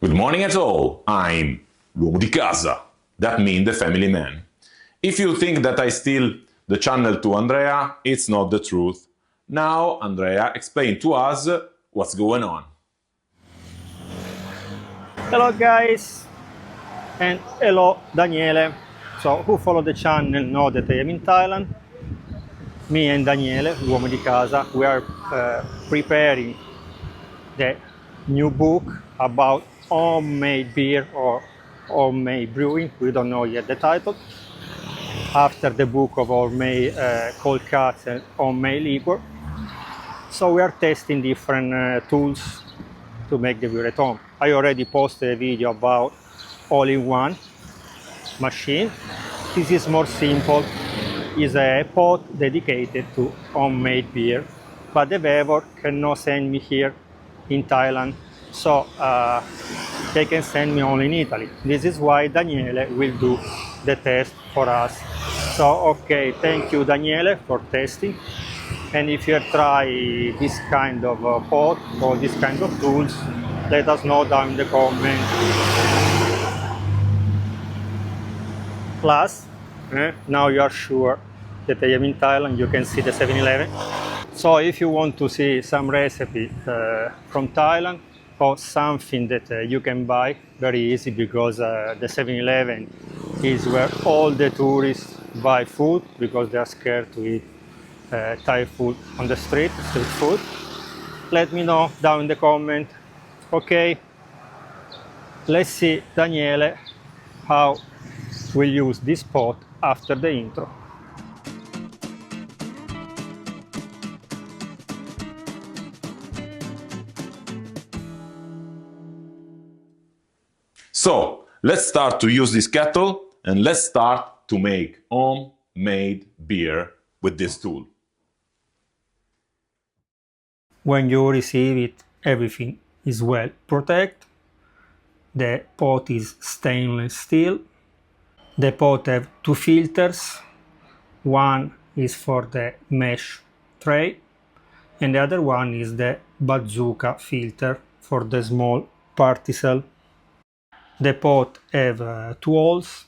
Good morning at all, I'm l'uomo di casa, that means the family man. If you think that I steal the channel to Andrea, it's not the truth. Now Andrea explain to us what's going on. Hello guys, and hello Daniele. So who follow the channel know that I am in Thailand. Me and Daniele, l'uomo di casa, we are preparing the new book about homemade beer or homemade brewing. We don't know yet the title. After the book of homemade cold cuts and homemade liquor. So we are testing different tools to make the beer at home. I already posted a video about all-in-one machine. This is more simple. It's a pot dedicated to homemade beer, but the VEVOR cannot send me here in Thailand, so they can send me only in Italy. This is why Daniele will do the test for us. So okay, thank you Daniele for testing. And if you try this kind of pot or this kind of tools, let us know down in the comments. Plus, now you are sure that I am in Thailand, you can see the 7-Eleven. So if you want to see some recipe from Thailand or something that you can buy very easy, because the 7-Eleven is where all the tourists buy food because they are scared to eat Thai food on the street food. Let me know down in the comment. Okay, let's see Daniele how we'll use this pot after the intro. So, let's start to use this kettle and let's start to make homemade beer with this tool. When you receive it, everything is well protected. The pot is stainless steel. The pot have two filters. One is for the mesh tray and the other one is the bazooka filter for the small particle. The pot have two holes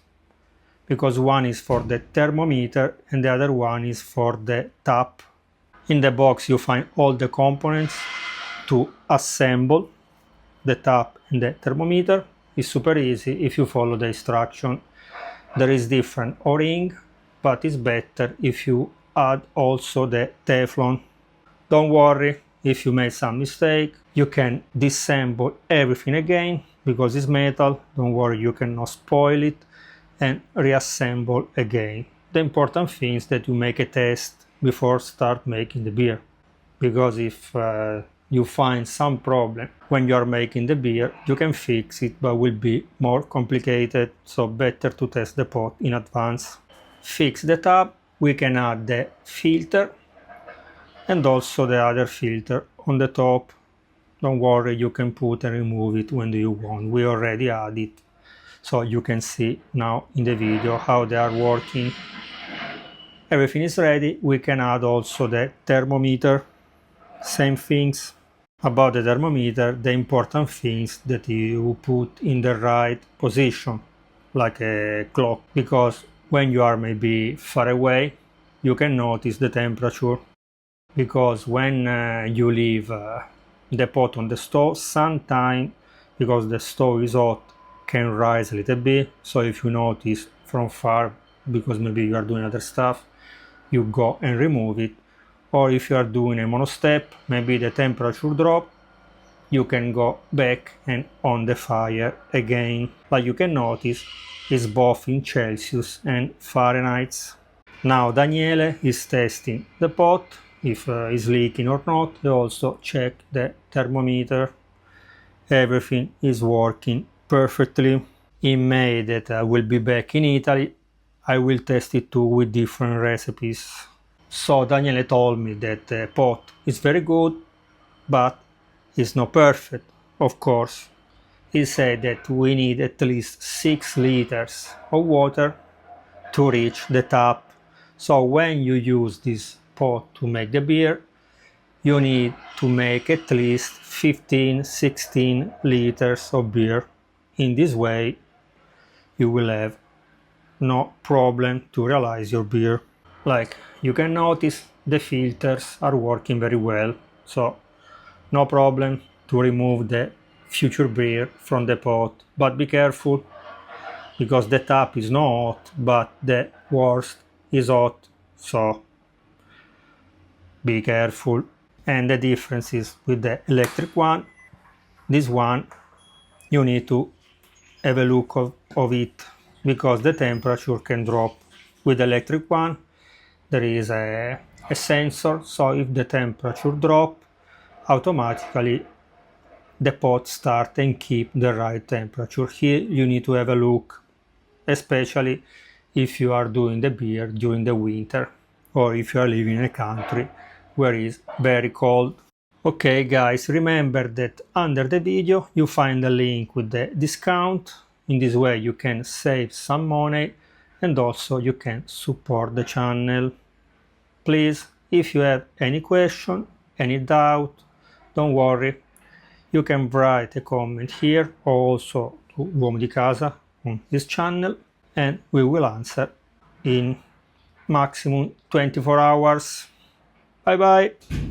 because one is for the thermometer and the other one is for the tap. In the box you find all the components to assemble the tap and the thermometer. It's super easy if you follow the instruction. There is different O-ring, but it's better if you add also the Teflon. Don't worry if you made some mistake, you can disassemble everything again because it's metal. Don't worry, you cannot spoil it, and reassemble again. The important thing is that you make a test before start making the beer, because if you find some problem when you are making the beer, you can fix it, but will be more complicated, so better to test the pot in advance. Fix the tap, we can add the filter and also the other filter on the top. Don't worry, you can put and remove it when you want. We already add it, so you can see now in the video how they are working. Everything is ready. We can add also the thermometer. Same things. About the thermometer, the important things that you put in the right position, like a clock, because when you are maybe far away, you can notice the temperature. Because when you leave the pot on the stove, sometimes, because the stove is hot, can rise a little bit. So if you notice from far, because maybe you are doing other stuff, you go and remove it. Or if you are doing a monostep, maybe the temperature drop, you can go back and on the fire again. Like you can notice, it's both in Celsius and Fahrenheit. Now Daniele is testing the pot, if it's leaking or not. He also check the thermometer. Everything is working perfectly. In May that I will be back in Italy, I will test it too with different recipes. So Daniele told me that the pot is very good, but it's not perfect, of course. He said that we need at least 6 liters of water to reach the tap. So when you use this pot to make the beer, you need to make at least 15-16 liters of beer. In this way you will have no problem to realize your beer. Like you can notice, the filters are working very well, so no problem to remove the future beer from the pot. But be careful, because the tap is not hot, but the worst is hot, so be careful. And the difference is with the electric one, this one you need to have a look of it, because the temperature can drop. With the electric one there is a sensor, so if the temperature drop, automatically the pot start and keep the right temperature. Here you need to have a look, especially if you are doing the beer during the winter, or if you are living in a country where it is very cold. Okay guys, remember that under the video you find a link with the discount. In this way you can save some money and also you can support the channel. Please, if you have any question, any doubt, don't worry, you can write a comment here or also to Uomo di Casa on this channel, and we will answer in maximum 24 hours. Bye bye!